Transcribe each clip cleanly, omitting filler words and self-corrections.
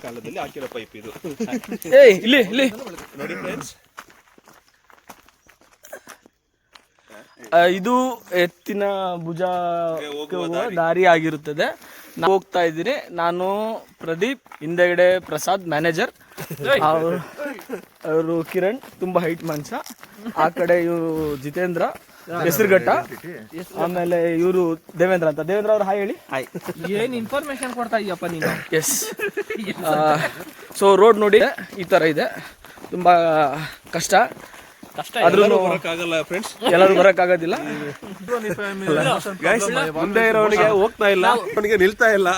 ಕಾಲದಲ್ಲಿ ಹಾಕಿರೋ ಪೈಪ್ ಇದು. ಇಲ್ಲಿ ನೋಡಿ ಫ್ರೆಂಡ್ಸ್, ಇದು ಎತ್ತಿನ ಭುಜ ಹೋಗುವ ದಾರಿ ಆಗಿರುತ್ತದೆ. ನಾನು ಹೋಗ್ತಾ ಇದ್ದೀನಿ. ನಾನು ಪ್ರದೀಪ್, ಹಿಂದೆಗಡೆ ಪ್ರಸಾದ್ ಮ್ಯಾನೇಜರ್, ಅವರು ಕಿರಣ್ ತುಂಬಾ ಹೈಟ್ ಮನುಷ್ಯ, ಆ ಕಡೆ ಇವರು ಜಿತೇಂದ್ರ ಹೆಸರುಘಟ್ಟ, ಆಮೇಲೆ ಇವರು ದೇವೇಂದ್ರ ಅಂತ. ದೇವೇಂದ್ರ ಅವ್ರು ಹಾಯ್ ಹೇಳಿ. ಹಾಯ್. ಏನ್ ಇನ್ಫಾರ್ಮೇಶನ್ ಕೊಡ್ತಾ ಇದೀಯಪ್ಪ ನೀನು? ಎಸ್. ಸೊ ರೋಡ್ ನೋಡಿ ಈ ತರ ಇದೆ, ತುಂಬಾ ಕಷ್ಟ. ಎಲ್ಲರೂ ಬರಕ್ಕಾಗಲ್ಲ ಫ್ರೆಂಡ್ಸ್, ಎಲ್ಲರೂ ಬರಕ್ಕಾಗೋದಿಲ್ಲ. ಮುಂದೆ ಇರೋನಿಗೆ ಹೋಗ್ತಾ ಇಲ್ಲ, ಅವನಿಗೆ ನಿಲ್ತಾ ಇಲ್ಲ.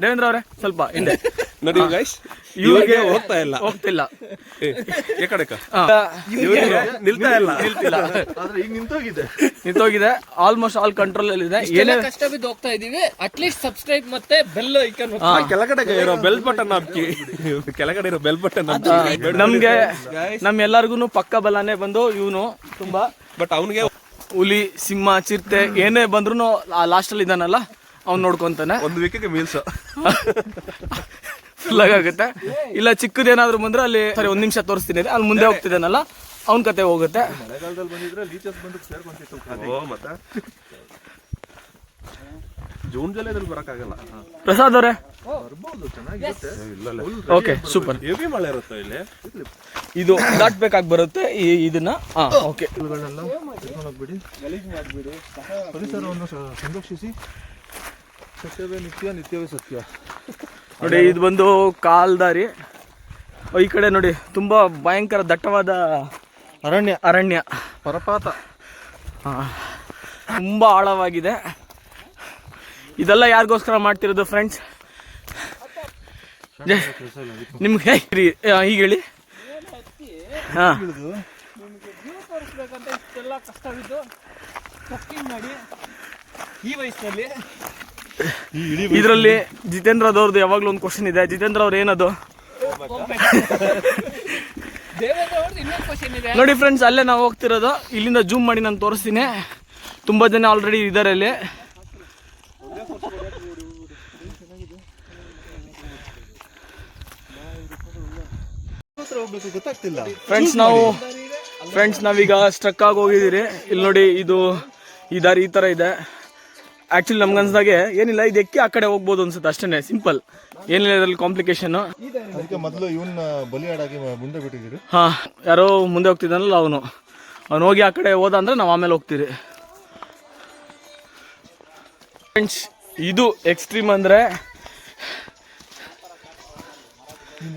ದೇವೇಂದ್ರ ಅವರೇ ಸ್ವಲ್ಪ ಹಿಂದೆ ನೋಡಿ ಗೈಸ್, ಇವ್ರಿಗೆ ಹೋಗ್ತಿಲ್ಲ. ನಿಲ್ತಾ ಇಲ್ಲ, ನಿಂತೋಗಿದೆ. ಆಲ್ಮೋಸ್ಟ್ ಆಲ್ ಕಂಟ್ರೋಲ್ ಅಲ್ಲಿ ಇದೆ. ಏನೇ ಕಷ್ಟ ಬಿದ್ದು ಹೋಗ್ತಾ ಇದೀವಿ. ಅಟ್ಲೀಸ್ಟ್ ಸಬ್ಸ್ಕ್ರೈಬ್ ಮತ್ತೆ ಬೆಲ್ ಐಕಾನ್ ಕೆಳಗಡೆ ಇರೋ ಬೆಲ್ ಬಟನ್ ಹಾಕಿ, ಕೆಳಗಡೆ ಇರೋ ಬೆಲ್ ಬಟನ್ ನಮ್ಗೆ ನಮ್ಮೆಲ್ಲರಿಗೂ ಪಕ್ಕ ಬಲಾನೆ ಬಂದು ಇವನು ತುಂಬಾ. ಬಟ್ ಅವನಿಗೆ ಹುಲಿ, ಸಿಂಹ, ಚಿರತೆ ಏನೇ ಬಂದ್ರು ಲಾಸ್ಟ್ ಅಲ್ಲಿ ಇದಾನಲ್ಲ ಅವ್ನು ನೋಡ್ಕೊಂತಾನೆ. ಒಂದು ವೀಕಿಗೆ ಮೀಲ್ಸ್ ಫುಲ್ ಆಗುತ್ತೆ. ಇಲ್ಲ ಚಿಕ್ಕದೇನಾದ್ರು ಬಂದ್ರೆ ಅಲ್ಲಿ ಸರಿ ಒಂದ್ ನಿಮಿಷ ತೋರಿಸ್ತೀನಿ, ಅಲ್ಲಿ ಮುಂದೆ ಹೋಗ್ತಿದ್ದಾನಲ್ಲ ಅವ್ನ ಕತೆ ಹೋಗುತ್ತೆ. ಮತ್ತೆ ಜೂನ್ ಜುಲೈದಲ್ಲಿ ಬರಕ್ಕಾಗಲ್ಲ. ಪ್ರಸಾದ್ ಅವರೇ ಓಕೆ ಸೂಪರ್. ಹೆವಿ ಮಳೆ ಇರುತ್ತೆ ಇಲ್ಲಿ, ಇದು ದಾಟ್ಬೇಕಾಗಿ ಬರುತ್ತೆ ಇದನ್ನ. ಓಕೆ, ಪರಿಸರವನ್ನು ಸಂರಕ್ಷಿಸಿ, ಸತ್ಯವೇ ನಿತ್ಯ, ನಿತ್ಯವೇ ಸತ್ಯ. ನೋಡಿ ಇದು ಬಂದು ಕಾಲ್ದಾರಿ. ಈ ಕಡೆ ನೋಡಿ ತುಂಬಾ ಭಯಂಕರ ದಟ್ಟವಾದ ಅರಣ್ಯ ಪರಪಾತ, ತುಂಬಾ ಆಳವಾಗಿದೆ. ಇದೆಲ್ಲ ಯಾರಿಗೋಸ್ಕರ ಮಾಡ್ತಿರೋದು ಫ್ರೆಂಡ್ಸ್? ನಿಮ್ಗೆ ಈಗ ಹೇಳಿ. ಈ ವಯಸ್ಸಿನಲ್ಲಿ ಇದರಲ್ಲಿ ಜಿತೇಂದ್ರದವ್ರದ್ದು ಯಾವಾಗ್ಲೂ ಒಂದು ಕ್ವಶನ್ ಇದೆ. ಜಿತೇಂದ್ರ ಅವ್ರು ಏನದು ನೋಡಿ ಫ್ರೆಂಡ್ಸ್, ಅಲ್ಲೇ ನಾವು ಹೋಗ್ತಿರೋದು. ಇಲ್ಲಿಂದ ಜೂಮ್ ಮಾಡಿ ನಾನು ತೋರಿಸ್ತೀನಿ. ತುಂಬಾ ಜನ ಆಲ್ರೆಡಿ ಇದ್ದಾರೆ ಇಲ್ಲಿ. ಗೊತ್ತಾಗ್ತಿಲ್ಲ ಫ್ರೆಂಡ್ಸ್ ನಾವೀಗ ಸ್ಟ್ರಕ್ ಆಗಿ ಹೋಗಿದ್ದೀರಿ. ಇಲ್ಲಿ ನೋಡಿ, ಇದು ಈ ದಾರಿ ಈ ತರ ಇದೆ. ಆಕ್ಚುಲಿ ನಮ್ಗೆ ಅನ್ಸ್ದಾಗೆ ಏನಿಲ್ಲ, ಇದು ಎಕ್ಕಿ ಆ ಕಡೆ ಹೋಗ್ಬೋದು ಅನ್ಸುತ್ತೆ, ಅಷ್ಟೇ ಸಿಂಪಲ್, ಏನಿಲ್ಲ ಇದರಲ್ಲಿ ಕಾಂಪ್ಲಿಕೇಶನ್. ಅದಕ್ಕೆ ಮೊದಲು ಇವನ್ನ ಬಲಿಯಾಡಾಗಿ ಮುಂದೆ ಬಿಟ್ಟಿದ್ದೀರಿ. ಯಾರೋ ಮುಂದೆ ಹೋಗ್ತಿದ್ದಾನಲ್ಲ ಅವನು ಹೋಗಿ ಆ ಕಡೆ ಹೋದ ಅಂದ್ರೆ ನಾವು ಆಮೇಲೆ ಹೋಗ್ತೀರಿ. ಫ್ರೆಂಡ್ಸ್ ಇದು ಎಕ್ಸ್ಟ್ರೀಮ್ ಅಂದ್ರೆ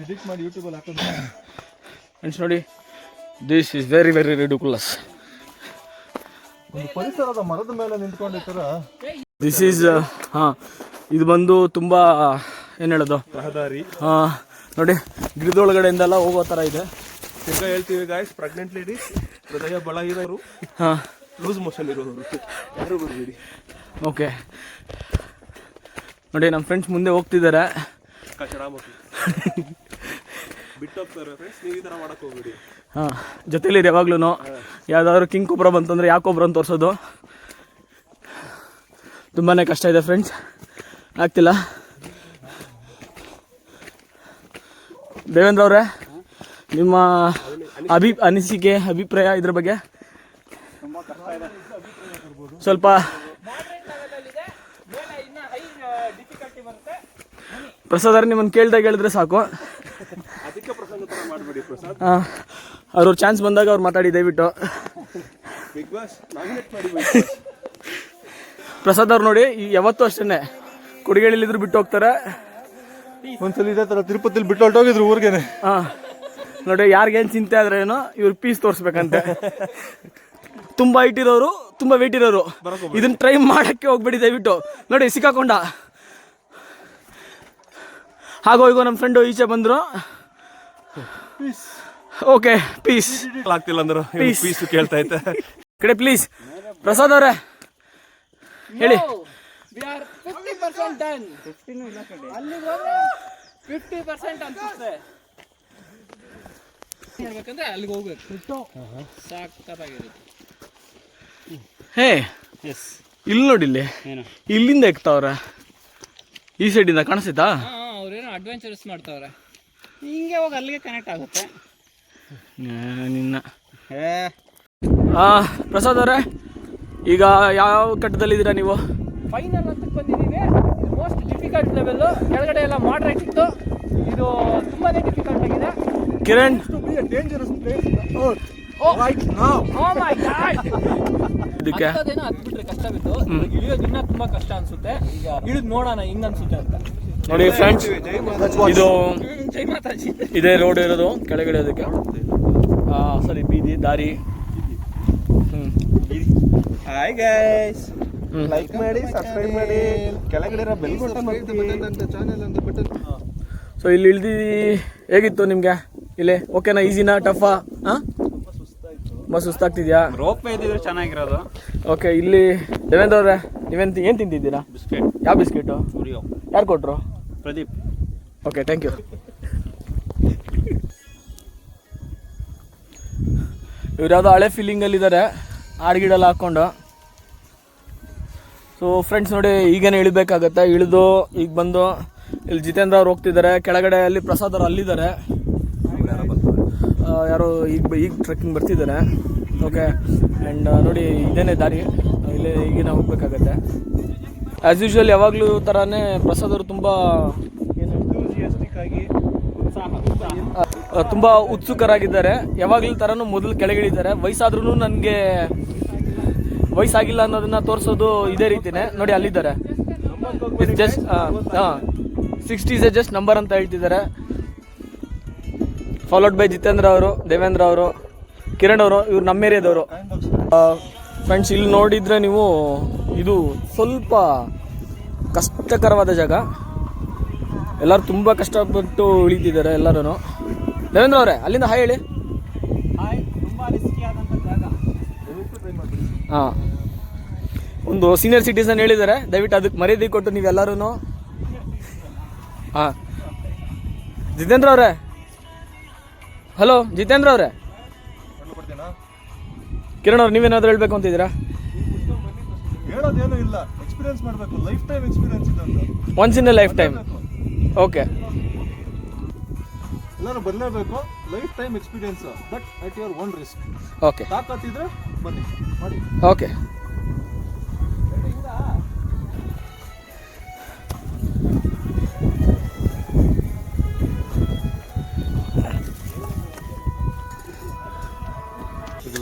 ಎಡಿಟ್ ಮಾಡಿ ಯೂಟ್ಯೂಬಲ್ಲಿ ಹಾಕೋದು. ಫ್ರೆಂಡ್ಸ್ ನೋಡಿ, this is very very ridiculous. ಒಂದು ಪರಿಸರದ ಮರದ ಮೇಲೆ ನಿಂತ್ಕೊಂಡಿರ್ತಾರ. ದಿಸ್ ಈಸ್ ಇದು ಬಂದು ತುಂಬಾ ಏನ್ ಹೇಳೋದು, ರಹದಾರಿ. ನೋಡಿ ಗಿಡದೊಳಗಡೆಯಿಂದೆಲ್ಲ ಹೋಗೋ ತರ ಇದೆ. ತಿರ್ಗಾ ಹೇಳ್ತೀವಿ ಗಾಯ್ಸ್, ಪ್ರೆಗ್ನೆಂಟ್ ಲೇಡೀಸ್, ಹೃದಯ ಬಲ ಇರೋರು, ಲೂಸ್ ಮೋಷನ್ ಇರೋರು ಯಾರು ಬರ್ಬೇಡಿ. ಓಕೆ ನೋಡಿ, ನಮ್ಮ ಫ್ರೆಂಡ್ಸ್ ಮುಂದೆ ಹೋಗ್ತಿದ್ದಾರೆ. ಬಿಟ್ಟೋಗ್ತಾರೆ ಫ್ರೆಂಡ್ಸ್, ನೀವು ಈ ಥರ ಮಾಡಕ್ ಹೋಗ್ಬೇಡಿ. ಜೊತೆಲಿ ಯಾವಾಗ್ಲೂ ಯಾವ್ದಾದ್ರು ಕಿಂಗ್ ಕೊಬ್ರ ಬಂತಂದ್ರೆ ಯಾವ ಕೊಬ್ರ ಅಂತ ತೋರಿಸೋದು ತುಂಬಾನೇ ಕಷ್ಟ ಇದೆ ಫ್ರೆಂಡ್ಸ್, ಆಗ್ತಿಲ್ಲ. ದೇವೇಂದ್ರ ಅವರೇ, ನಿಮ್ಮ ಅನಿಸಿಕೆ, ಅಭಿಪ್ರಾಯ ಇದ್ರ ಬಗ್ಗೆ ಸ್ವಲ್ಪ? ಪ್ರಸಾದ್ ಅವ್ರೆ, ನಿಮ್ಮನ್ನು ಕೇಳ್ದಾಗ ಹೇಳಿದ್ರೆ ಸಾಕು. ಅವ್ರ ಚಾನ್ಸ್ ಬಂದಾಗ ಅವ್ರು ಮಾತಾಡಿ ದಯವಿಟ್ಟು. ಪ್ರಸಾದ್ ಅವ್ರು ನೋಡಿ ಯಾವತ್ತೂ ಅಷ್ಟೇ ಕೊಡಿಗಳಿದ್ರು ಬಿಟ್ಟು ಹೋಗ್ತಾರೆ. ಒಂದ್ಸಲ ಇದೇ ತರ ತಿರುಪತಿಲಿ ಬಿಟ್ಟು ಹೊರಟೋಗಿದ್ರು ಊರ್ಗೆನೆ. ನೋಡಿ, ಯಾರಿಗೇನು ಚಿಂತೆ ಆದ್ರೆ ಏನೋ ಇವ್ರು ಪೀಸ್ ತೋರಿಸ್ಬೇಕಂತೆ. ತುಂಬಾ ಹೈಟ್ ಇರೋರು, ತುಂಬಾ ವೇಟ್ ಇರೋರು ಇದನ್ನ ಟ್ರೈ ಮಾಡಕ್ಕೆ ಹೋಗ್ಬೇಡಿ ದಯವಿಟ್ಟು. ನೋಡಿ ಸಿಕ್ಕಾಕೊಂಡ. ಹಾಗೋ ಈಗ ನಮ್ಮ ಫ್ರೆಂಡು ಈಚೆ ಬಂದ್ರು. ಓಕೆ, ಪೀಸ್ ಆಗ್ತಿಲ್ಲ ಅಂದ್ರೆ ಪೀಸ್ ಕೇಳ್ತಾ ಇದ್ದೆ ಕಡೆ ಪ್ಲೀಸ್. ಪ್ರಸಾದ್ ಅವರೇ ಹೇಳಿ. 50% ಡನ್. 50% ಅನ್ಸುತ್ತೆ. ಹೇಳ್ಬೇಕಂದ್ರೆ ಅಲ್ಲಿಗೆ ಹೋಗ್ಬೇಕು, ಸಾಕಾಗಿರುತ್ತೆ. ಹೇ ಇಲ್ಲಿ ನೋಡಿ, ಇಲ್ಲಿಂದ ಎಕ್ತಾವ್ರ ಈ ಸೈಡಿಂದ ಕಾಣಿಸ್ತಾ. ಅವ್ರೇನೋ ಅಡ್ವೆಂಚರ್ಸ್ ಮಾಡ್ತಾವ್ರೆ. ಹಿಂಗೆ ಹೋಗಿ ಅಲ್ಲಿಗೆ ಕನೆಕ್ಟ್ ಆಗುತ್ತೆ. ನಿನ್ನ ಪ್ರಸಾದ್ ಅವರೇ, ಈಗ ಯಾವ ಕಟ್ಟದಲ್ಲಿದ್ದೀರಾ ನೀವು? ಫೈನಲ್ ಅಂತ ಬಂದಿದ್ದೀವಿ. ಇದು ಮೋಸ್ಟ್ ಡಿಫಿಕಲ್ಟ್ ಲೆವೆಲ್ಲು. ಕೆಳಗಡೆ ಎಲ್ಲ ಮಾಡ್ರೇಟ್ ಇತ್ತು, ಇದು ತುಂಬಾ ಡಿಫಿಕಲ್ಟ್ ಆಗಿದೆ. ಕಿರಣ್, ಇದಕ್ಕೆ ಹತ್ಬಿಟ್ರೆ ಕಷ್ಟ ಬಿತ್ತು, ಇಳಿಯೋದು ಇನ್ನೂ ತುಂಬಾ ಕಷ್ಟ ಅನ್ಸುತ್ತೆ. ಈಗ ಇಳಿದು ನೋಡೋಣ ಹಿಂಗ್ ಅನ್ಸುತ್ತೆ ಅಂತ. ನೋಡಿ ಫ್ರೆಂಡ್ಸ್, ಇದು ಇದೇ ರೋಡ್ ಇರೋದು ಕೆಳಗಡೆ ಅದಕ್ಕೆ. ಸರಿ, ಬೀದಿ ದಾರಿ. ಹಾಯ್ ಗೈಸ್, ಲೈಕ್ ಮಾಡಿ, ಸಬ್ಸ್ಕ್ರೈಬ್ ಮಾಡಿ, ಕೆಳಗಡೆ ಬೆಲ್ ಬಟನ್ ಒತ್ತಿ. ಸೊ ಇಲ್ಲಿ ಇಳ್ದಿದ್ದು ಹೇಗಿತ್ತು ನಿಮಗೆ? ಇಲ್ಲಿ ಓಕೆನಾ? ಈಸಿನಾ? ಟಫಾ? ತುಂಬ ಸುಸ್ತಾಗ್ತಿದ್ಯಾ? ರೋಪ್ ಇದ್ದಿದ್ರೆ ಚೆನ್ನಾಗಿರೋದು. ಓಕೆ, ಇಲ್ಲಿ ದೇವೇಂದ್ರ ಅವರೇ, ಏನು ತಿಂತಿದ್ದೀರಾ? ಬಿಸ್ಕೆಟ್. ಯಾವ ಬಿಸ್ಕೆಟು? ಯಾರು ಕೊಟ್ಟರು? ಪ್ರದೀಪ್. Okay, thank you. ಇವ್ರು ಯಾವುದೋ ಹಳೆ ಫೀಲಿಂಗಲ್ಲಿದ್ದಾರೆ, ಹಾಡ್ಗಿಡಲ್ಲಿ ಹಾಕ್ಕೊಂಡು. ಸೊ ಫ್ರೆಂಡ್ಸ್ ನೋಡಿ, ಈಗೇನೆ ಇಳಿಬೇಕಾಗತ್ತೆ. ಇಳಿದು ಈಗ ಬಂದು ಇಲ್ಲಿ ಜಿತೇಂದ್ರ ಅವ್ರು ಹೋಗ್ತಿದ್ದಾರೆ, ಕೆಳಗಡೆ ಅಲ್ಲಿ ಪ್ರಸಾದ್ ಅವರು ಅಲ್ಲಿದ್ದಾರೆ, ಯಾರೋ ಈಗ ಟ್ರೆಕ್ಕಿಂಗ್ ಬರ್ತಿದ್ದಾರೆ. ಓಕೆ, ಆ್ಯಂಡ್ ನೋಡಿ ಇದೇನೇ ದಾರಿ, ಇಲ್ಲೇ ಈಗಿನ ಹೋಗ್ಬೇಕಾಗತ್ತೆ. ಆ್ಯಸ್ ಯೂಶ್ವಲ್ ಯಾವಾಗಲೂ ಥರನೇ ಪ್ರಸಾದ್ ಅವರು ತುಂಬ ಉತ್ಸುಕರಾಗಿದ್ದಾರೆ. ಯಾವಾಗಲೂ ಥರನೂ ಮೊದಲು ಕೆಳಗಿಳಿದ್ದಾರೆ. ವಯಸ್ಸಾದ್ರೂ ನನಗೆ ವಯಸ್ಸಾಗಿಲ್ಲ ಅನ್ನೋದನ್ನ ತೋರಿಸೋದು ಇದೇ ರೀತಿನೇ. ನೋಡಿ ಅಲ್ಲಿದ್ದಾರೆ, ಜಸ್ಟ್ 60 is ಜಸ್ಟ್ ನಂಬರ್ ಅಂತ ಹೇಳ್ತಿದ್ದಾರೆ. ಫಾಲೋಡ್ ಬೈ ಜಿತೇಂದ್ರ ಅವರು, ದೇವೇಂದ್ರ ಅವರು, ಕಿರಣ್ ಅವರು, ಇವ್ರು ನಮ್ಮ ಏರಿಯಾದವರು. ಫ್ರೆಂಡ್ಸ್, ಇಲ್ಲಿ ನೋಡಿದರೆ ನೀವು ಇದು ಸ್ವಲ್ಪ ಕಷ್ಟಕರವಾದ ಜಾಗ. ಎಲ್ಲರೂ ತುಂಬ ಕಷ್ಟಪಟ್ಟು ಇಳಿತಿದ್ದಾರೆ ಎಲ್ಲರೂ. ದೇವೇಂದ್ರ ಅವರೇ, ಅಲ್ಲಿಂದ ಹಾಯ್ ಹೇಳಿ. ಹಾಂ, ಒಂದು ಸೀನಿಯರ್ ಸಿಟಿಸನ್ ಹೇಳಿದ್ದಾರೆ, ದಯವಿಟ್ಟು ಅದಕ್ಕೆ ಮರ್ಯಾದೆ ಕೊಟ್ಟು ನೀವೆಲ್ಲರೂ. ಹಾಂ, ಜಿತೇಂದ್ರ ಅವರೇ, ಹಲೋ ಜಿತೇಂದ್ರ ಅವರೇ. ಕಿರಣ್ ಅವ್ರು, ನೀವೇನಾದ್ರು ಹೇಳ್ಬೇಕು ಅಂತಿದ್ದೀರಾ? ಹೇಳೋದೇನು ಇಲ್ಲ, ಎಕ್ಸ್ಪೀರಿಯನ್ಸ್ ಮಾಡಬೇಕು. ಲೈಫ್ ಟೈಮ್ ಎಕ್ಸ್ಪೀರಿಯನ್ಸ್ ಇದೆ, once in a lifetime. Okay, ಎಲ್ಲರೂ ಬರಲೇಬೇಕು. Lifetime experience, but at your own risk. Okay, ತಾಕತ್ತಿದ್ರೆ ಬನ್ನಿ ಮಾಡಿ. ಓಕೆ.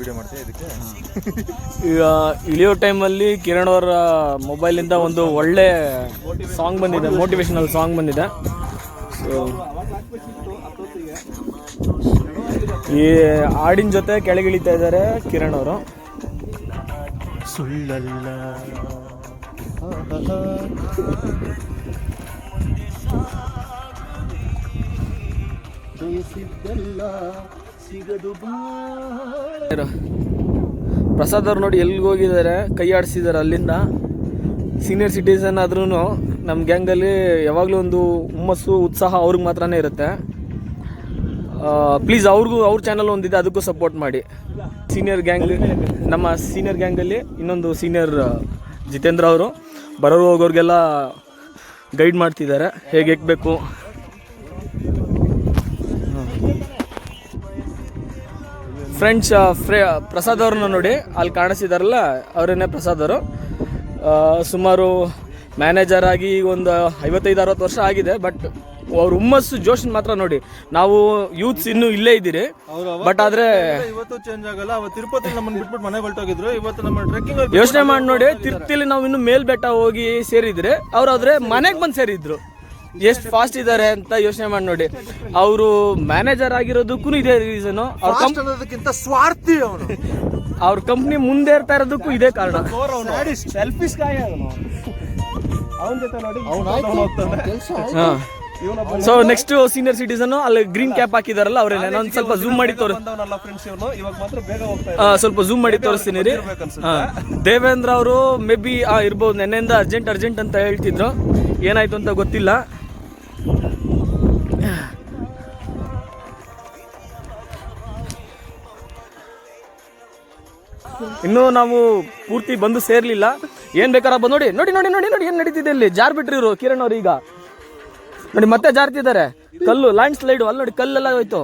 ವಿಡಿಯೋ ಮಾಡ್ತೀನಿ ಇದಕ್ಕೆ. ಈಗ ಇಳಿಯೋ ಟೈಮಲ್ಲಿ ಕಿರಣ್ ಅವರ ಮೊಬೈಲಿಂದ ಒಂದು ಒಳ್ಳೆ ಸಾಂಗ್ ಬಂದಿದೆ, ಮೋಟಿವೇಶನಲ್ ಸಾಂಗ್ ಬಂದಿದೆ. ಸೊ ಈ ಹಾಡಿನ ಜೊತೆ ಕೆಳಗಿಳಿತಾ ಇದ್ದಾರೆ ಕಿರಣ್ ಅವರು. ಸುಳ್ಳಲ್ಲ ಪ್ರಸಾದ್ ಅವ್ರು ನೋಡಿ ಎಲ್ಲಿಗೆ ಹೋಗಿದ್ದಾರೆ, ಕೈ ಆಡಿಸಿದ್ದಾರೆ ಅಲ್ಲಿಂದ. ಸೀನಿಯರ್ ಸಿಟಿಸನ್ ಆದ್ರೂ ನಮ್ಮ ಗ್ಯಾಂಗಲ್ಲಿ ಯಾವಾಗಲೂ ಒಂದು ಹುಮ್ಮಸ್ಸು, ಉತ್ಸಾಹ ಅವ್ರಿಗೆ ಮಾತ್ರನೇ ಇರುತ್ತೆ. ಪ್ಲೀಸ್ ಅವ್ರ ಚಾನಲ್ ಒಂದಿದೆ, ಅದಕ್ಕೂ ಸಪೋರ್ಟ್ ಮಾಡಿ. ಸೀನಿಯರ್ ಗ್ಯಾಂಗ್, ನಮ್ಮ ಸೀನಿಯರ್ ಗ್ಯಾಂಗಲ್ಲಿ ಇನ್ನೊಂದು ಸೀನಿಯರ್ ಜಿತೇಂದ್ರ ಅವರು ಬರೋರು ಹೋಗೋರಿಗೆಲ್ಲ ಗೈಡ್ ಮಾಡ್ತಿದ್ದಾರೆ, ಹೇಗೆ ಎಕ್ಬೇಕು. ಫ್ರೆಂಡ್ಸ್, ಪ್ರಸಾದ್ ಅವ್ರನ್ನ ನೋಡಿ, ಅಲ್ಲಿ ಕಾಣಿಸಿದಾರಲ್ಲ ಅವರೇನೆ ಪ್ರಸಾದ್ ಅವರು. ಸುಮಾರು ಮ್ಯಾನೇಜರ್ ಆಗಿ ಒಂದು 55-60 ವರ್ಷ ಆಗಿದೆ. ಬಟ್ ಅವ್ರ ಹುಮ್ಮಸ್ಸು, ಜೋಶನ್ ಮಾತ್ರ ನೋಡಿ. ನಾವು ಯೂತ್ಸ್ ಇನ್ನೂ ಇಲ್ಲೇ ಇದ್ದೀರಿ, ಬಟ್ ಆದ್ರೆ ಇವತ್ತು ಚೇಂಜ್ ಆಗಲ್ಲ. ಅವತ್ತು ತಿರುಪತಿ ನಮ್ಮನ್ನು ಬಿಟ್ಬಿಟ್ಟು ಮನೆಗೆ ಹೊರಟೋಗಿದ್ರು. ಇವತ್ತು ನಮ್ಮ ಟ್ರೆಕ್ಕಿಂಗ್ ಯೋಚನೆ ಮಾಡಿ ನೋಡಿ, ತಿರುಪತಿಲಿ ನಾವು ಇನ್ನು ಮೇಲ್ಬೆಟ್ಟ ಹೋಗಿ ಸೇರಿದ್ರೆ ಅವ್ರಾದ್ರೆ ಮನೆಗೆ ಬಂದು ಸೇರಿದ್ರು. ಎಷ್ಟು ಫಾಸ್ಟ್ ಇದ್ದಾರೆ ಅಂತ ಯೋಚನೆ ಮಾಡಿ ನೋಡಿ. ಅವರು ಮ್ಯಾನೇಜರ್ ಆಗಿರೋದಕ್ಕೂ ಇದೇ ರೀಸನು. ಅನ್ನೋದಕ್ಕಿಂತ ಸ್ವಾರ್ಥಿ ಅವನು. ಅವ್ರ ಕಂಪ್ನಿ ಮುಂದೆ ಇರ್ತಾ ಇರೋದಕ್ಕೂ ಇದೇ ಕಾರಣ. ಸೆಲ್ಫಿಶ್ ಗಾಯ ಅವನ ಜೊತೆ ನೋಡಿ ಸೊ ನೆಕ್ಸ್ಟ್ ಸೀನಿಯರ್ ಸಿಟಿಸನ್ ಅಲ್ಲಿ ಗ್ರೀನ್ ಕ್ಯಾಪ್ ಹಾಕಿದಾರಲ್ಲ ಅವ್ರೇನೆ. ನಾನು ಸ್ವಲ್ಪ ಝೂಮ್ ಮಾಡಿ ಸ್ವಲ್ಪ ಝೂಮ್ ಮಾಡಿ ತೋರಿಸ್ತೀನಿ ರೀ. ದೇವೇಂದ್ರ ಅವರು ಮೇ ಬಿ ಇರ್ಬೋದು, ನೆನ್ನೆಯಿಂದ ಅರ್ಜೆಂಟ್ ಅಂತ ಹೇಳ್ತಿದ್ರು. ಏನಾಯ್ತು ಅಂತ ಗೊತ್ತಿಲ್ಲ. ಇನ್ನೂ ನಾವು ಪೂರ್ತಿ ಬಂದು ಸೇರ್ಲಿಲ್ಲ. ಏನ್ ಬೇಕಾರ ಬಂದು ನೋಡಿ ನೋಡಿ ನೋಡಿ ನೋಡಿ ನೋಡಿ ಏನ್ ನಡೀತಿದೆ ಇಲ್ಲಿ. ಜಾರ್ ಬಿಟ್ರಿ ಇವರು ಕಿರಣ್ ಅವ್ರು. ಈಗ ನೋಡಿ ಮತ್ತೆ ಜಾರ್ತಿದ್ದಾರೆ, ಕಲ್ಲು ಲ್ಯಾಂಡ್ ಸ್ಲೈಡ್ ಅಲ್ಲಿ ನೋಡಿ, ಕಲ್ಲೆಲ್ಲ ಹೋಯ್ತು.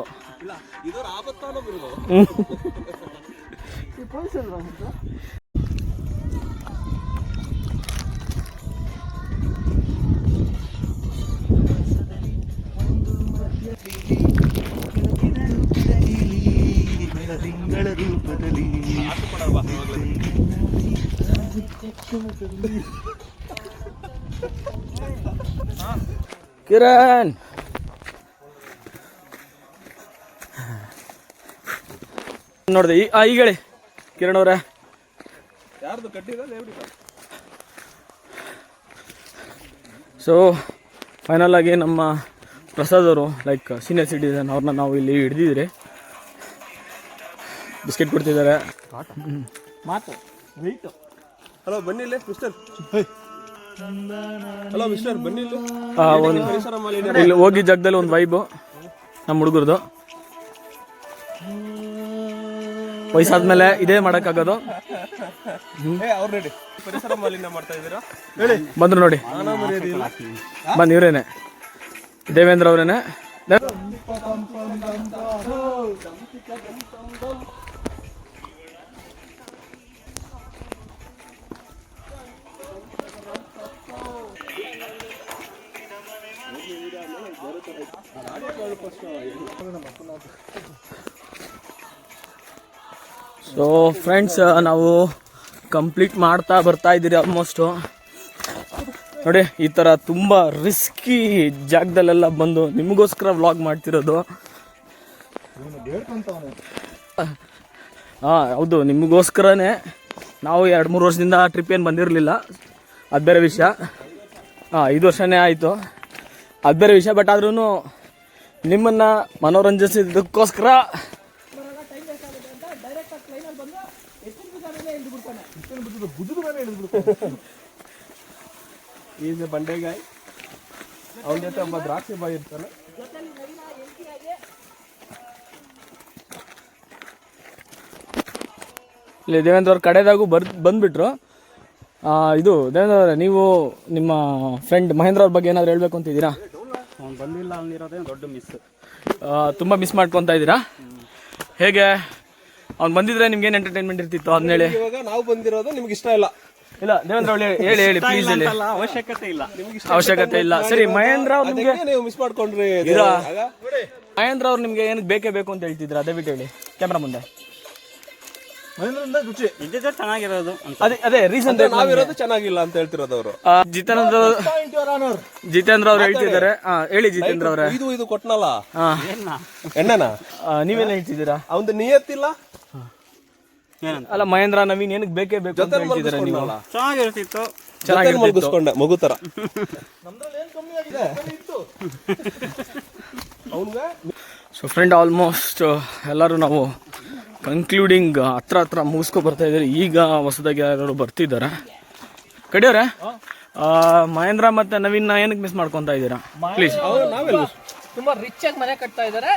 ಕಿರಣ್ ನೋಡಿದೆ ಈಗ ಹೇಳಿ ಕಿರಣ್ ಅವ್ರೆ. ಯಾರ್ದು ಕಟ್ಟಿದ? ಸೊ ಫೈನಲ್ ಆಗಿ ನಮ್ಮ ಪ್ರಸಾದ್ ಅವರು ಲೈಕ್ ಸೀನಿಯರ್ ಸಿಟಿಸನ್ ಅವ್ರನ್ನ ನಾವು ಇಲ್ಲಿ ಹಿಡ್ದಿದ್ರಿ. ಬಿಸ್ಕೆಟ್ ಕೊಡ್ತಿದ್ದಾರೆ. ಮಾತು ವೆಯ್ಟು. ಹಲೋ ಬನ್ನಿ ಇಲ್ಲಿ ಮಿಸ್ಟರ್. ಹಲೋ ಮಿಸ್ಟರ್ ಬನ್ನಿ ಇಲ್ಲಿ. ಇಲ್ಲಿ ಹೋಗಿ ಜಾಗದಲ್ಲಿ ಒಂದು ವೈಬು ನಮ್ಮ ಹುಡುಗರದು. ವಯಸ್ಸಾದ್ಮೇಲೆ ಇದೇ ಮಾಡೋಕ್ಕಾಗೋದು. ಆಲ್ರೆಡಿ ಪರಿಸರ ಮಾಲಿನ್ಯ ಮಾಡ್ತಾ ಇದ್ದೀರಾ? ಬಂದ್ರು ನೋಡಿ, ಬಂದು ಇವರೇನೆ ದೇವೇಂದ್ರ ಅವರೇನೆ. ಸೊ ಫ್ರೆಂಡ್ಸ್, ನಾವು ಕಂಪ್ಲೀಟ್ ಮಾಡ್ತಾ ಬರ್ತಾ ಇದ್ದೀರಿ ಆಲ್ಮೋಸ್ಟು. ನೋಡಿ ಈ ಥರ ತುಂಬ ರಿಸ್ಕಿ ಜಾಗದಲ್ಲೆಲ್ಲ ಬಂದು ನಿಮಗೋಸ್ಕರ ವ್ಲಾಗ್ ಮಾಡ್ತಿರೋದು. ಹಾಂ ಹೌದು, ನಿಮಗೋಸ್ಕರನೇ. ನಾವು 2-3 ವರ್ಷದಿಂದ ಟ್ರಿಪ್ ಏನು ಬಂದಿರಲಿಲ್ಲ, ಅದು ಬೇರೆ ವಿಷಯ. 5 ವರ್ಷನೇ ಆಯಿತು, ಅದು ಬೇರೆ ವಿಷಯ. ಬಟ್ ಆದ್ರೂ ನಿಮ್ಮನ್ನು ಮನೋರಂಜಿಸಿದ್ದಕ್ಕೋಸ್ಕರ ಈಸ್ ಬಂಡೆಗಾಯಿ. ಅವನ ಜೊತೆ ಒಬ್ಬ ದ್ರಾಕ್ಷಿ ಬಾಯಿ ಇರ್ತಾನೆ. ಇಲ್ಲಿ ದೇವೇಂದ್ರ ಅವ್ರ ಕಡೆದಾಗೂ ಬಂದುಬಿಟ್ರು. ಇದು ದೇವೇಂದ್ರ ಅವರೇ, ನೀವು ನಿಮ್ಮ ಫ್ರೆಂಡ್ ಮಹೇಂದ್ರ ಅವ್ರ ಬಗ್ಗೆ ಏನಾದರೂ ಹೇಳಬೇಕು ಅಂತಿದ್ದೀರಾ? ಅವ್ನು ಬಂದಿಲ್ಲ ಅಂದಿರೋದೇ ದೊಡ್ಡ ಮಿಸ್. ತುಂಬ ಮಿಸ್ ಮಾಡ್ಕೊತಾ ಇದ್ದೀರಾ? ಹೇಗೆ ಅವ್ನು ಬಂದಿದ್ರೆ ನಿಮ್ಗೇನು ಎಂಟರ್ಟೈನ್ಮೆಂಟ್ ಇರ್ತಿತ್ತು ಅದನ್ನ ಹೇಳಿ. ಇವಾಗ ನಾವು ಬಂದಿರೋದು ನಿಮ್ಗೆ ಇಷ್ಟ ಇಲ್ಲ. ಇಲ್ಲ ದೇವೇಂದ್ರ ಅವ್ರು ಹೇಳಿ ಹೇಳಿ ಪ್ಲೀಸ್ ಹೇಳಿ. ಅವಶ್ಯಕತೆ ಇಲ್ಲ. ಸರಿ ಮಹೇಂದ್ರ ಅವ್ರು ನಿಮಗೆ ನೀವು ಮಿಸ್ ಮಾಡ್ಕೊಂಡ್ರಿ. ಮಹೇಂದ್ರ ಅವ್ರು ನಿಮ್ಗೆ ಏನಕ್ಕೆ ಬೇಕೇ ಬೇಕು ಅಂತ ಹೇಳ್ತಿದ್ರ? ದಯವಿಟ್ಟು ಹೇಳಿ ಕ್ಯಾಮ್ರಾ ಮುಂದೆ. ಇದ್ದಿದ್ದೆ ಚೆನ್ನಾಗಿರೋದು. ಅದೇ ರೀಸನ್ ನಾವಿರೋದು ಚೆನ್ನಾಗಿಲ್ಲ ಅಂತ ಹೇಳ್ತಿರೋದು ಅವರು. ಜಿತೇಂದ್ರ ಅವ್ರು ಹೇಳ್ತಿದ್ದಾರೆ. ಹೇಳಿ ಜಿತೇಂದ್ರ ಅವ್ರೆ. ಇದು ಕೊಟ್ನಲ್ಲ ಎಣ್ಣೆನ, ನೀವೇನ್ ಹೇಳ್ತಿದ್ದೀರಾ? ಅವಂದು ನಿಯತ್ತಿಲ್ಲ. ಅಲ್ಲ ಮಹೇಂದ್ರ ನವೀನ್ ಏನಕ್ಕೆ ಬೇಕೇ ಬೇಕು ಅಂತ ಹೇಳ್ತಿದ್ದೀರಾ ನೀವು? ಚೆನ್ನಾಗಿರ್ತಿತ್ತು, ಚೆನ್ನಾಗಿ ಮಗು ತರ. ಸೊ ಫ್ರೆಂಡ್, ಆಲ್ಮೋಸ್ಟ್ ಎಲ್ಲರೂ ನಾವು ಕನ್ಕ್ಲೂಡಿಂಗ್ ಹತ್ರ ಮುಗಿಸ್ಕೊ ಬರ್ತಾ ಇದ್ದಾರೆ. ಈಗ ಹೊಸದಾಗಿ ಯಾರು ಬರ್ತಿದ್ದಾರೆ. ಕಡಿಯವ್ರೆ, ಮಹೇಂದ್ರ ಮತ್ತೆ ನವೀನ್ ಏನಕ್ಕೆ ಮಿಸ್ ಮಾಡ್ಕೊಂತ ಇದ್ದೀರಾ ಪ್ಲೀಸ್? ತುಂಬಾ ರಿಚ್ ಆಗಿ ಮನೆ ಕಟ್ತಾ ಇದಾರೆ,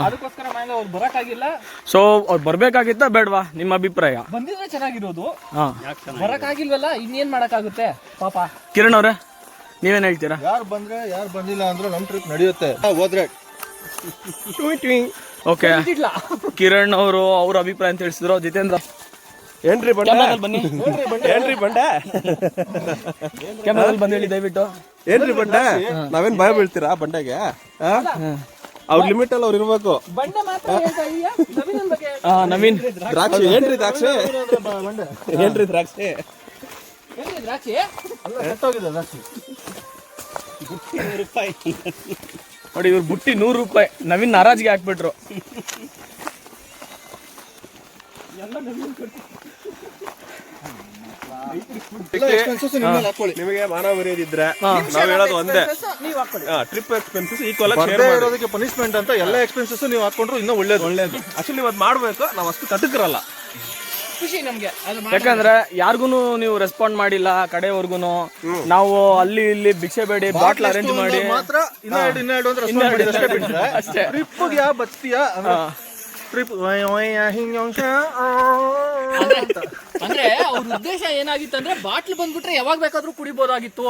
ಅದಕ್ಕೋಸ್ಕರ ಮನೆಗೆ ಅವ್ರು ಬರಕ್ಕಾಗಿಲ್ಲ. ಸೊ ಅವ್ರು ಬರ್ಬೇಕಾಗಿತ್ತಾ ಬೇಡವಾ ನಿಮ್ಮ ಅಭಿಪ್ರಾಯ? ಬಂದಿದ್ರೆ ಚೆನ್ನಾಗಿರೋದು, ಬರಕ್ಕಾಗಿಲ್ವಲ್ಲ, ಇನ್ನೇನ್ ಮಾಡಕ್ಕಾಗುತ್ತೆ ಪಾಪ. ಕಿರಣ್ ಅವ್ರೆ ನೀವೇನ್ ಹೇಳ್ತೀರಾ? ಯಾರು ಬಂದ್ರೆ ಯಾರು ಬಂದಿಲ್ಲ ಅಂದ್ರೂ ನಮ್ ಟ್ರಿಪ್ ನಡೆಯುತ್ತೆ. ಹೋದ್ರೆ ಓಕೆ, ಕಿರಣ್ ಅವರು ಅವ್ರ ಅಭಿಪ್ರಾಯ ಅಂತ ತಿಳಿಸಿದ್ರು. ಜಿತೇಂದ್ರ ಏನ್ರಿ ಬಂಡೆ, ಬನ್ನಿ. ಏನ್ರಿ ಬಂಡೆ, ಕ್ಯಾಮ್ರಾದಲ್ಲಿ ಬಂದು ಹೇಳಿ ದಯವಿಟ್ಟು. ಏನ್ರಿ ಬಂಡೆ? ನಾವೇನ್ ಭಯ ಬೀಳ್ತೀರಾ ಬಂಡೆಗೆ? ಅವ್ರ ಲಿಮಿಟ್ ಅಲ್ಲಿ ಅವ್ರು ಇರ್ಬೇಕು. ಬಂಡೆ ಮಾತ್ರ ಹೇಳ್ತಾ ಇದೀಯಾ? ನವೀನನ್ ಬಗ್ಗೆ ನವೀನ್ ದ್ರಾಕ್ಷಿ ಏನ್ರಿ ದ್ರಾಕ್ಷಿ? ಏನ್ರಿ ದ್ರಾಕ್ಷಿ? ಏನ್ರಿ ದ್ರಾಕ್ಷಿ? ಕೆಟ್ಟೋಗಿದೆ ದ್ರಾಕ್ಷಿ. ನೋಡಿ ಇವ್ರು ಬುಟ್ಟಿ 100 ರೂಪಾಯಿ ನವೀನ್ ಹರಾಜಿಗೆ ಹಾಕ್ಬಿಟ್ರು. ನಿಮಗೆ ಮಾನವ ಮರ್ಯಾದಿದ್ರೆ ನಾವ್ ಹೇಳೋದು ಒಂದೇ, ಟ್ರಿಪ್ ಎಕ್ಸ್ಪೆನ್ಸಸ್ ಈಕ್ವಲ್ ಆಗಿ ಶೇರ್ ಇರೋದಕ್ಕೆ ಪನಿಷ್ಮೆಂಟ್ ಅಂತ ಎಲ್ಲ ಎಕ್ಸ್ಪೆನ್ಸಸ್ ನೀವು ಹಾಕೊಂಡ್ರು ಇನ್ನೂ ಒಳ್ಳೇದು. ಆಕ್ಚುಲಿ ಇವತ್ತು ಮಾಡ್ಬೇಕು, ನಾವ್ ಅಷ್ಟು ತಟಕರಲ್ಲ. ಖುಷಿ ನಮ್ಗೆ. ಯಾಕಂದ್ರೆ ಯಾರಿಗೂ ನೀವು ರೆಸ್ಪಾಂಡ್ ಮಾಡಿಲ್ಲ ಕಡೆವರ್ಗು. ನಾವು ಅಲ್ಲಿ ಇಲ್ಲಿ ಭಿಕ್ಷೆ ಬೇಡಿ ಬಾಟ್ಲ್ ಅರೇಂಜ್ ಮಾಡಿ ಮಾತ್ರ ಇನ್ನೆರಡು ಅಂತ ಅಷ್ಟೇ. ಟ್ರಿಪ್ಗೆ ಯಾವ ಬತ್ತೀಯಾ ಟ್ರಿಪ್ ಅಂದ್ರೆ ಅವ್ರ ಉದ್ದೇಶ ಏನಾಗಿತ್ತು ಅಂದ್ರೆ ಬಾಟ್ಲ್ ಬಂದ್ಬಿಟ್ರೆ ಯಾವಾಗ ಬೇಕಾದ್ರೂ ಕುಡಿಬಹುದಾಗಿತ್ತು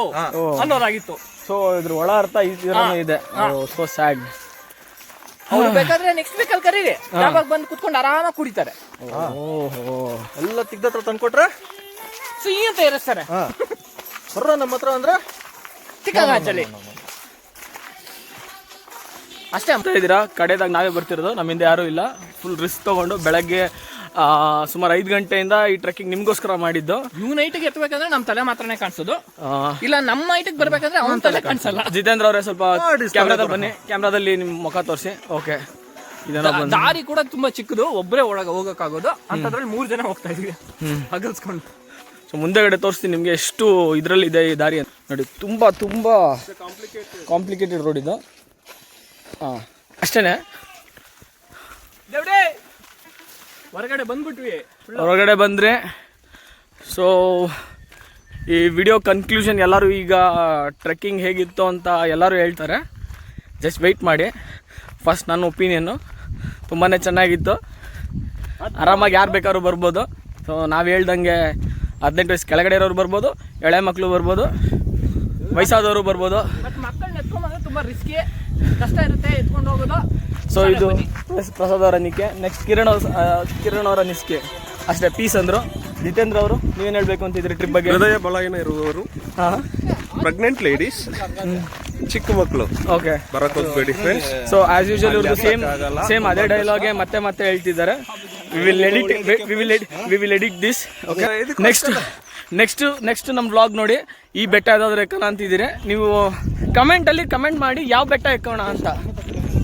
ಅನ್ನೋದಾಗಿತ್ತು. ಸೊ ಇದ್ರ ಒಳ ಅರ್ಥ ಈ ಥರನೂ ಇದೆ. So sad. ಅವ್ರು ಬೇಕಾದ್ರೆ ನೆಕ್ಸ್ಟ್ ವೀಕಲ್ಲಿ ಕರೀರಿ, ಡಾಬಾಗ್ ಬಂದು ಕುತ್ಕೊಂಡು ಆರಾಮಾಗಿ ಕುಡಿತಾರೆ. ಓಹೋ, ಎಲ್ಲ ತಿಗ್ದತ್ರ ತಂದ್ಕೊಟ್ರೆ ಸಿಹಿ ಅಂತ ಇರಿಸ್ತಾರೆ ಬರ್ರ ನಮ್ಮ ಹತ್ರ ಅಂದ್ರೆ ಚಿಕ್ಕಗಾಚಲಿ ಅಷ್ಟೇ. ಅಂತ ಇದ್ದೀರಾ, ಕಡೆದಾಗ ನಾವೇ ಬರ್ತಿರೋದು, ನಮ್ಮಿಂದ ಯಾರೂ ಇಲ್ಲ. ಫುಲ್ ರಿಸ್ಕ್ ತಗೊಂಡು ಬೆಳಗ್ಗೆ ಸುಮಾರು 5 ಗಂಟೆಯಿಂದ ಈ ಟ್ರೆಕ್ಕಿಂಗ್ ನಿಮ್ಗೋಸ್ಕರ ಮಾಡಿದ್ದು. ಇವ್ ನೈಟಿಗೆ ಎತ್ತಬೇಕಂದ್ರೆ ನಮ್ ತಲೆ ಮಾತ್ರನೇ ಕಾಣಿಸೋದು, ಇಲ್ಲ ನಮ್ಮ ನೈಟಿಗೆ ಬರ್ಬೇಕಂದ್ರೆ ಅವನ ತಲೆ ಕಾಣಿಸಲ್ಲ. ಜಿತೇಂದ್ರ ಅವರೇ ಸ್ವಲ್ಪ ಕ್ಯಾಮ್ರಾದಲ್ಲಿ ಬನ್ನಿ, ಕ್ಯಾಮ್ರಾದಲ್ಲಿ ನಿಮ್ ಮುಖ ತೋರಿಸಿ. ಓಕೆ, ಇದೆಲ್ಲ ಬಂದು ದಾರಿ ಕೂಡ ತುಂಬಾ ಚಿಕ್ಕದು, ಒಬ್ಬರೇ ಒಳಗೆ ಹೋಗಕ್ಕಾಗೋದು ಅಂತದ್ರಲ್ಲಿ 3 ಜನ ಹೋಗ್ತಾ ಇದೀವಿ ಹಗಲ್ಸ್ಕೊಂಡು. ಸೊ ಮುಂದೆಗಡೆ ತೋರಿಸ್ತೀನಿ ನಿಮಗೆ ಎಷ್ಟು ಇದರಲ್ಲಿದೆ ಈ ದಾರಿ ಅಂತ ನೋಡಿ. ತುಂಬ ತುಂಬ ಕಾಂಪ್ಲಿಕೇಟೆಡ್ ರೋಡ್ ಇದು. ಹಾಂ ಅಷ್ಟೇ. ಹೊರಗಡೆ ಬಂದ್ಬಿಟ್ವಿ. ಹೊರಗಡೆ ಬಂದರೆ ಸೊ ಈ ವಿಡಿಯೋ ಕನ್ಕ್ಲೂಷನ್ ಎಲ್ಲರೂ ಈಗ ಟ್ರೆಕ್ಕಿಂಗ್ ಹೇಗಿತ್ತು ಅಂತ ಎಲ್ಲರೂ ಹೇಳ್ತಾರೆ. ಜಸ್ಟ್ ವೆಯ್ಟ್ ಮಾಡಿ. ಫಸ್ಟ್ ನನ್ನ ಒಪಿನಿಯನ್ನು ತುಂಬಾ ಚೆನ್ನಾಗಿತ್ತು. ಆರಾಮಾಗಿ ಯಾರು ಬೇಕಾದ್ರೂ ಬರ್ಬೋದು. ಸೊ ನಾವು ಹೇಳ್ದಂಗೆ 18 ವಯಸ್ಸು ಕೆಳಗಡೆ ಇರೋರು ಬರ್ಬೋದು, ಎಳೆ ಮಕ್ಕಳು ಬರ್ಬೋದು, ವಯಸ್ಸಾದವರು ಬರ್ಬೋದು. ಬಟ್ ಮಕ್ಕಳನ್ನ ಎತ್ಕೊಂಡ್ಬಂದ್ರೆ ತುಂಬಾ ರಿಸ್ಕಿ, ಕಷ್ಟ ಇರುತ್ತೆ ಎತ್ಕೊಂಡು ಹೋಗೋದು. ಸೊ ಇದು ಪ್ರಸಾದ್ ಅವರ ಅನಿಕೆ. ನೆಕ್ಸ್ಟ್ ಕಿರಣ್ ಅವರ ಅನಿಸಿಕೆ ಅಷ್ಟೇ. ಪೀಸ್ ಅಂದರು. ಜಿತೇಂದ್ರ ಅವರು ನೀವೇನು ಹೇಳಬೇಕು ಅಂತಿದ್ರಿ ಟ್ರಿಪ್ ಬಗ್ಗೆ? ಹೃದಯ ಬಲಹೀನ ಇರುವವರು, ಪ್ರೆಗ್ನೆಂಟ್ ಲೇಡೀಸ್, ಚಿಕ್ಕ ಮಕ್ಕಳು ಓಕೆ ಬರಕ್ ಹೋಗ್ಬೇಡಿ ಫ್ರೆಂಡ್ಸ್. ಸೊ ಆಸ್ ಯೂಶುವಲ್ ಇವ್ರದ್ದು ಸೇಮ್ ಅದೇ ಡೈಲಾಗೆ ಮತ್ತೆ ಹೇಳ್ತಿದ್ದಾರೆ. We will edit this. Okay, next ನಮ್ಮ ವ್ಲಾಗ್ ನೋಡಿ. ಈ ಬೆಟ್ಟ ಯಾವ್ದಾದ್ರು ಎಕ್ಕೋಣ ಅಂತಿದ್ದೀರಿ ನೀವು, ಕಮೆಂಟಲ್ಲಿ ಕಮೆಂಟ್ ಮಾಡಿ ಯಾವ ಬೆಟ್ಟ ಎಕ್ಕೋಣ ಅಂತ.